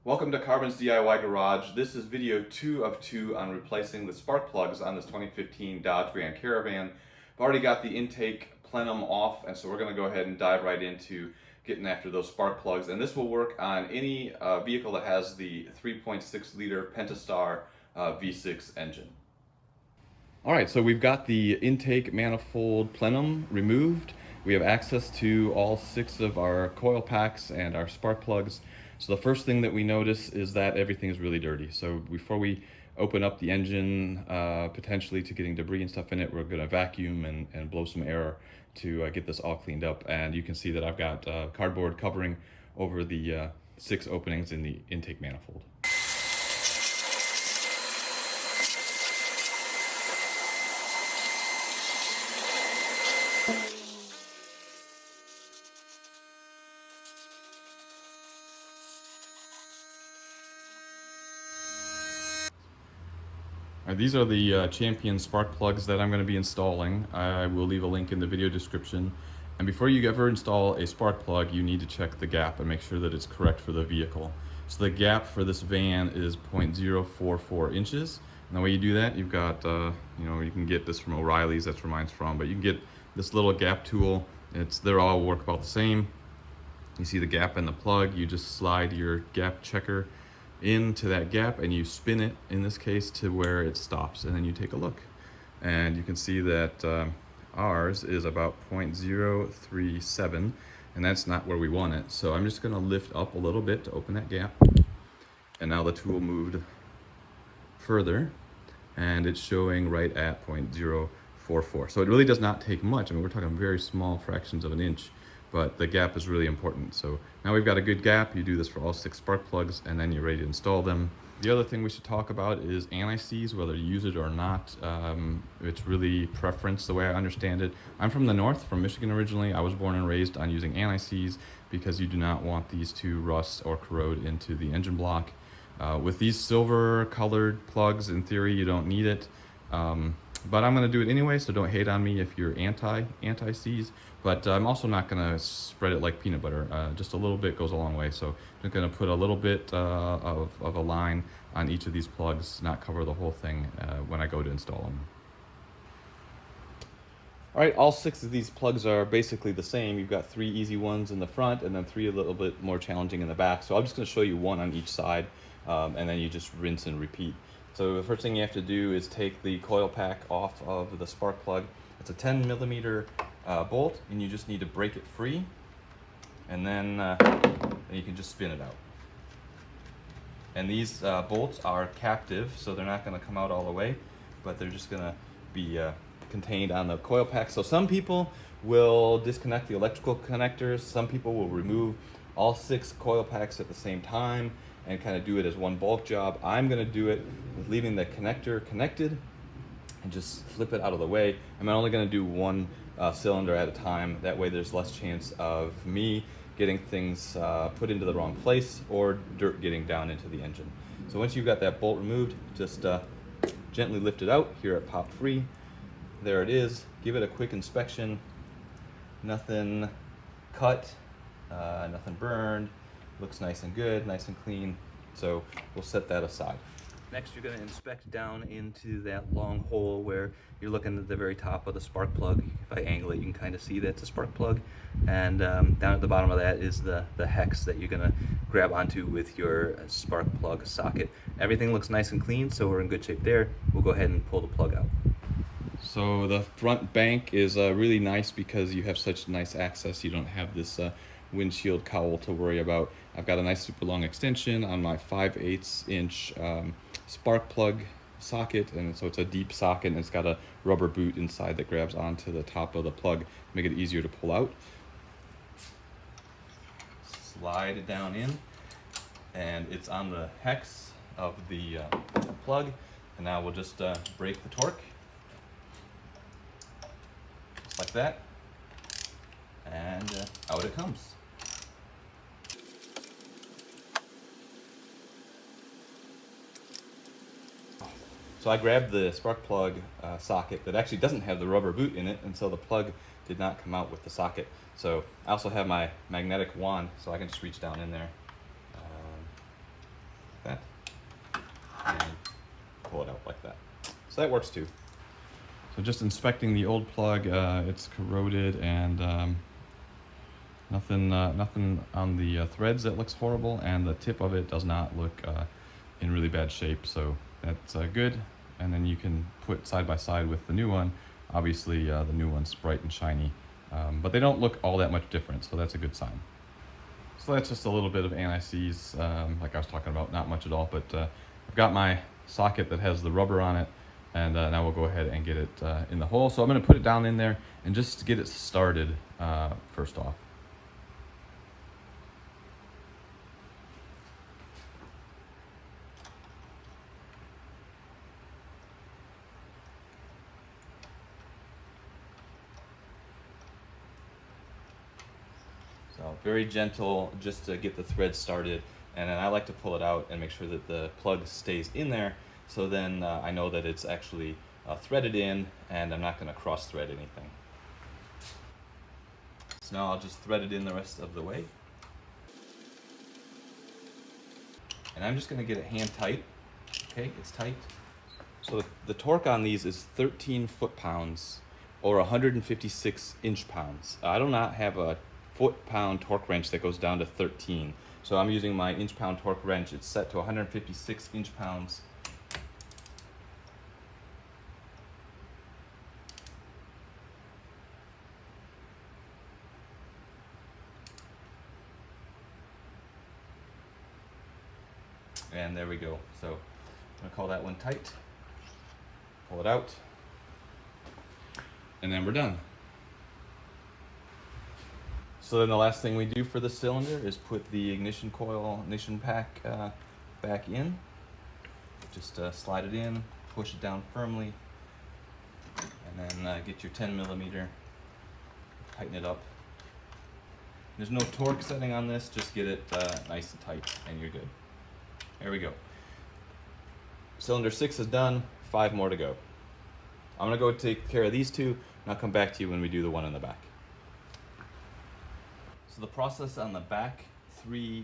Welcome to Carbon's DIY Garage. This is video 2 of 2 on replacing the spark plugs on this 2015 Dodge Grand Caravan. I've already got the intake plenum off, and so we're going to go ahead and dive right into getting after those spark plugs. And this will work on any vehicle that has the 3.6 liter Pentastar V6 engine. Alright, so we've got the intake manifold plenum removed. We have access to all 6 of our coil packs and our spark plugs. So the first thing that we notice is that everything is really dirty. So before we open up the engine, potentially to getting debris and stuff in it, we're going to vacuum and blow some air to get this all cleaned up. And you can see that I've got cardboard covering over the 6 openings in the intake manifold. These are the Champion spark plugs that I'm going to be installing. I will leave a link in the video description. And before you ever install a spark plug, you need to check the gap and make sure that it's correct for the vehicle. So the gap for this van is 0.044 inches. And the way you do that, you've got, you can get this from O'Reilly's, that's where mine's from, but you can get this little gap tool. They're all work about the same. You see the gap in the plug, you just slide your gap checker into that gap and you spin it, in this case, to where it stops, and then you take a look and you can see that ours is about 0.037, and that's not where we want it. So I'm just going to lift up a little bit to open that gap, and now the tool moved further and it's showing right at 0.044. So it really does not take much. I mean, we're talking very small fractions of an inch, but the gap is really important. So now we've got a good gap. You do this for all 6 spark plugs, and then you're ready to install them. The other thing we should talk about is anti-seize, whether you use it or not. It's really preference, the way I understand it. I'm from the north, from Michigan originally. I was born and raised on using anti-seize because you do not want these to rust or corrode into the engine block. With these silver colored plugs, in theory, you don't need it. But I'm going to do it anyway, so don't hate on me if you're anti-seize. But I'm also not going to spread it like peanut butter. Just a little bit goes a long way. So I'm going to put a little bit of a line on each of these plugs, not cover the whole thing when I go to install them. All right, all 6 of these plugs are basically the same. You've got 3 easy ones in the front and then 3 a little bit more challenging in the back. So I'm just going to show you one on each side, and then you just rinse and repeat. So the first thing you have to do is take the coil pack off of the spark plug. It's a 10 millimeter bolt, and you just need to break it free, and then you can just spin it out. And these bolts are captive, so they're not going to come out all the way, but they're just going to be contained on the coil pack. So some people will disconnect the electrical connectors, some people will remove all 6 coil packs at the same time and kind of do it as one bulk job. I'm going to do it with leaving the connector connected and just flip it out of the way. I'm only going to do one cylinder at a time. That way there's less chance of me getting things put into the wrong place or dirt getting down into the engine. So once you've got that bolt removed, just gently lift it out. Here it popped free. There it is. Give it a quick inspection. Nothing cut, nothing burned. Looks nice and good, nice and clean. So we'll set that aside. Next, you're going to inspect down into that long hole where you're looking at the very top of the spark plug. If I angle it, you can kind of see that's a spark plug. And down at the bottom of that is the hex that you're going to grab onto with your spark plug socket. Everything looks nice and clean, so we're in good shape there. We'll go ahead and pull the plug out. So the front bank is really nice because you have such nice access. You don't have this windshield cowl to worry about. I've got a nice super long extension on my 5/8 inch spark plug socket, and so it's a deep socket, and it's got a rubber boot inside that grabs onto the top of the plug, make it easier to pull out. Slide it down in, and it's on the hex of the plug, and now we'll just break the torque just like that, and out it comes. So I grabbed the spark plug socket that actually doesn't have the rubber boot in it, and so the plug did not come out with the socket. So I also have my magnetic wand, so I can just reach down in there that, and pull it out like that. So that works too. So just inspecting the old plug, it's corroded and nothing on the threads that looks horrible, and the tip of it does not look in really bad shape, so that's good. And then you can put side by side with the new one. Obviously the new one's bright and shiny, but they don't look all that much different, so that's a good sign. So that's just a little bit of anti-seize, like I was talking about, not much at all, but I've got my socket that has the rubber on it, and now we'll go ahead and get it in the hole. So I'm going to put it down in there and just get it started first off. So very gentle, just to get the thread started, and then I like to pull it out and make sure that the plug stays in there, so then I know that it's actually threaded in and I'm not going to cross thread anything. So now I'll just thread it in the rest of the way. And I'm just going to get it hand tight. Okay, it's tight. So the torque on these is 13 foot-pounds or 156 inch-pounds. I do not have a foot-pound torque wrench that goes down to 13. So I'm using my inch-pound torque wrench. It's set to 156 inch-pounds. And there we go. So I'm gonna call that one tight. Pull it out. And then we're done. So then the last thing we do for the cylinder is put the ignition pack back in. Just slide it in, push it down firmly, and then get your 10 millimeter, tighten it up. There's no torque setting on this, just get it nice and tight and you're good. There we go. Cylinder 6 is done, 5 more to go. I'm gonna go take care of these two, and I'll come back to you when we do the one in the back. So the process on the back 3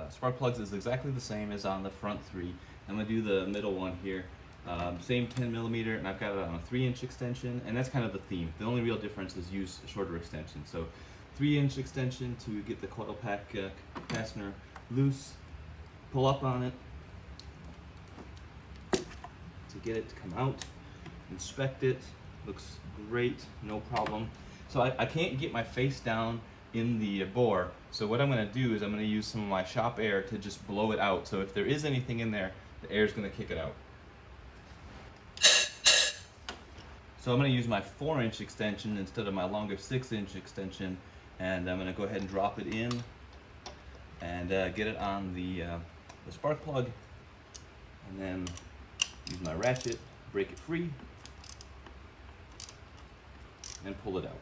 spark plugs is exactly the same as on the front 3. I'm gonna do the middle one here. Same 10 millimeter, and I've got it on a 3-inch extension, and that's kind of the theme. The only real difference is use a shorter extension. So 3-inch extension to get the coil pack fastener loose, pull up on it to get it to come out, inspect it, looks great, no problem. So I can't get my face down in the bore, so what I'm going to do is I'm going to use some of my shop air to just blow it out, so if there is anything in there, the air is going to kick it out. So I'm going to use my 4-inch extension instead of my longer 6-inch extension, and I'm going to go ahead and drop it in and get it on the spark plug, and then use my ratchet, break it free, and pull it out.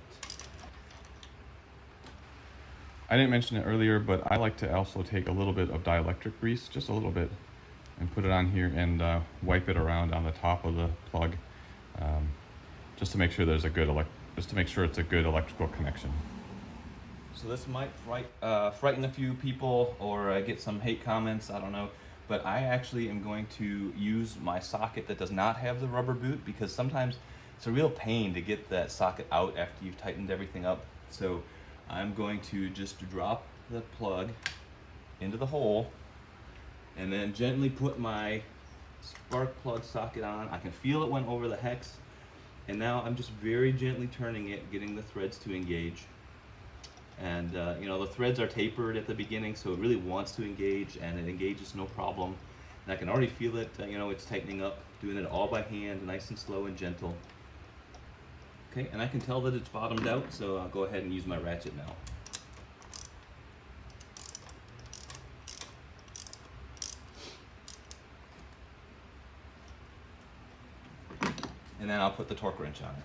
I didn't mention it earlier, but I like to also take a little bit of dielectric grease, just a little bit, and put it on here and wipe it around on the top of the plug, just to make sure there's a good it's a good electrical connection. So this might frighten a few people or get some hate comments, I don't know. But I actually am going to use my socket that does not have the rubber boot, because sometimes it's a real pain to get that socket out after you've tightened everything up. So I'm going to just drop the plug into the hole and then gently put my spark plug socket on. I can feel it went over the hex, and now I'm just very gently turning it, getting the threads to engage. And you know, the threads are tapered at the beginning, so it really wants to engage, and it engages no problem. And I can already feel it, you know, it's tightening up, doing it all by hand, nice and slow and gentle. Okay, and I can tell that it's bottomed out, so I'll go ahead and use my ratchet now. And then I'll put the torque wrench on it.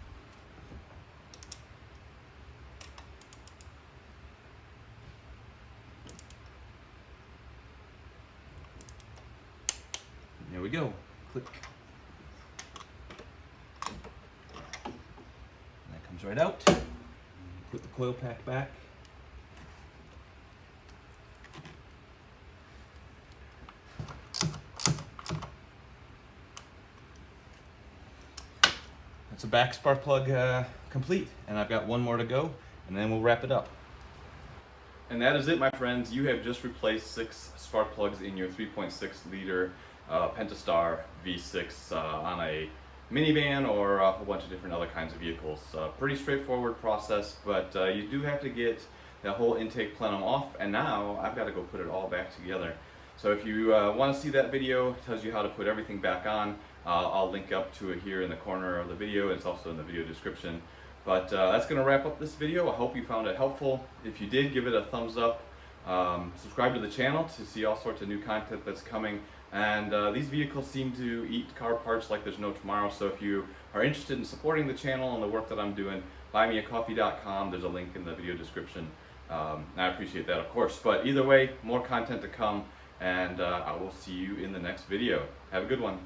There we go. Click. And that comes right out. Put the coil pack back. it's a back spark plug complete, and I've got one more to go, and then we'll wrap it up. And that is it, my friends. You have just replaced 6 spark plugs in your 3.6 liter Pentastar V6 on a minivan or a whole bunch of different other kinds of vehicles. Pretty straightforward process, but you do have to get the whole intake plenum off, and now I've got to go put it all back together. So if you want to see that video, it tells you how to put everything back on. I'll link up to it here in the corner of the video. It's also in the video description. But that's going to wrap up this video. I hope you found it helpful. If you did, give it a thumbs up. Subscribe to the channel to see all sorts of new content that's coming. And these vehicles seem to eat car parts like there's no tomorrow. So if you are interested in supporting the channel and the work that I'm doing, buymeacoffee.com. There's a link in the video description. I appreciate that, of course. But either way, more content to come. And I will see you in the next video. Have a good one.